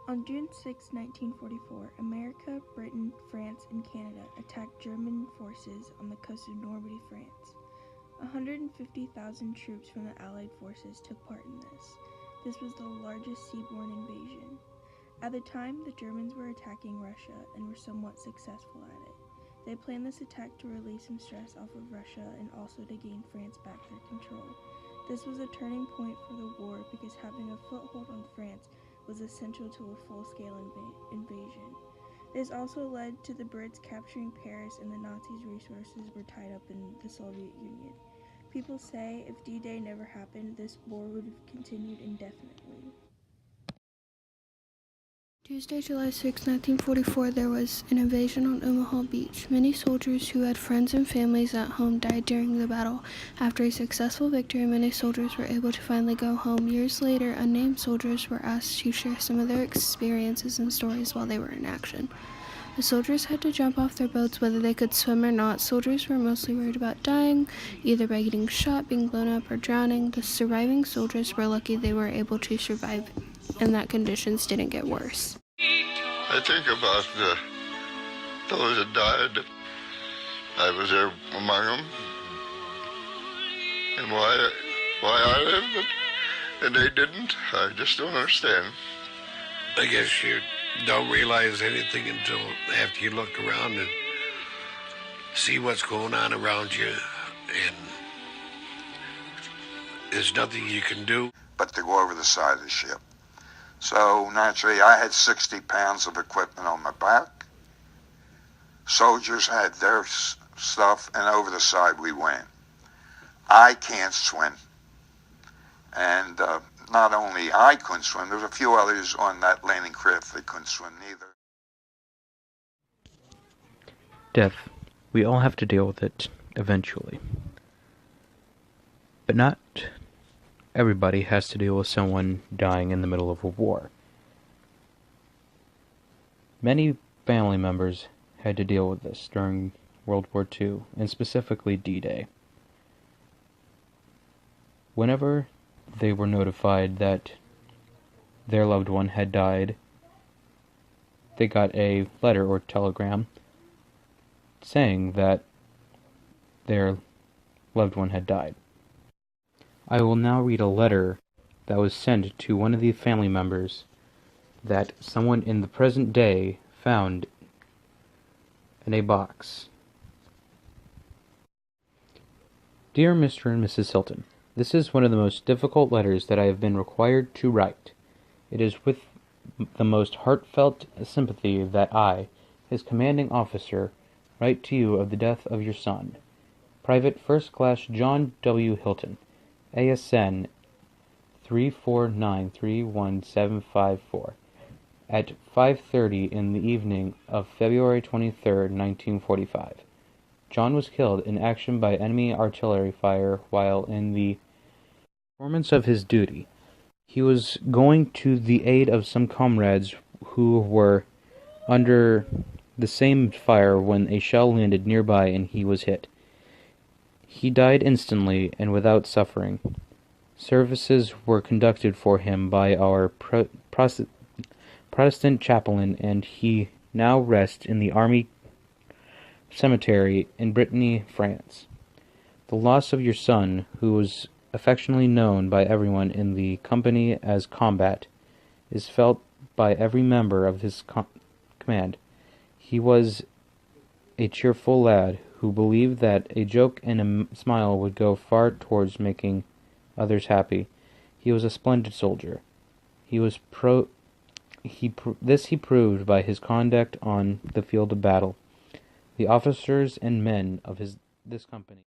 On June 6, 1944, America, Britain, France, and Canada attacked German forces on the coast of Normandy, France. 150,000 troops from the Allied forces took part in this. This was the largest seaborne invasion. At the time, the Germans were attacking Russia and were somewhat successful at it. They planned this attack to release some stress off of Russia and also to gain France back their control. This was a turning point for the war because having a foothold on France was essential to a full-scale invasion. This also led to the Brits capturing Paris, and the Nazis' resources were tied up in the Soviet Union. People say if D-Day never happened, this war would have continued indefinitely. Tuesday, July 6, 1944, there was an invasion on Omaha Beach. Many soldiers who had friends and families at home died during the battle. After a successful victory, many soldiers were able to finally go home. Years later, unnamed soldiers were asked to share some of their experiences and stories while they were in action. The soldiers had to jump off their boats whether they could swim or not. Soldiers were mostly worried about dying, either by getting shot, being blown up, or drowning. The surviving soldiers were lucky they were able to survive and that conditions didn't get worse. I think about those that died. I was there among them. And why I lived and they didn't, I just don't understand. I guess you don't realize anything until after you look around and see what's going on around you, and there's nothing you can do but to go over the side of the ship. So naturally, I had 60 pounds of equipment on my back. Soldiers had their stuff, and over the side we went. I can't swim. And not only I couldn't swim, there was a few others on that landing craft that couldn't swim neither. Death. We all have to deal with it eventually. But not everybody has to deal with someone dying in the middle of a war. Many family members had to deal with this during World War II, and specifically D-Day. Whenever they were notified that their loved one had died, they got a letter or telegram saying that their loved one had died. I will now read a letter that was sent to one of the family members that someone in the present day found in a box. Dear Mr. and Mrs. Hilton, this is one of the most difficult letters that I have been required to write. It is with the most heartfelt sympathy that I, his commanding officer, write to you of the death of your son, Private First Class John W. Hilton, ASN 349317554, at 5:30 in the evening of February 23, 1945. John was killed in action by enemy artillery fire while in the performance of his duty. He was going to the aid of some comrades who were under the same fire when a shell landed nearby and he was hit. He died instantly and without suffering. Services were conducted for him by our Protestant chaplain, and he now rests in the Army Cemetery in Brittany, France. The loss of your son, who was affectionately known by everyone in the company as Combat, is felt by every member of his command. He was a cheerful lad who believed that a joke and a smile would go far towards making others happy. He was a splendid soldier. He proved by his conduct on the field of battle. The officers and men of this company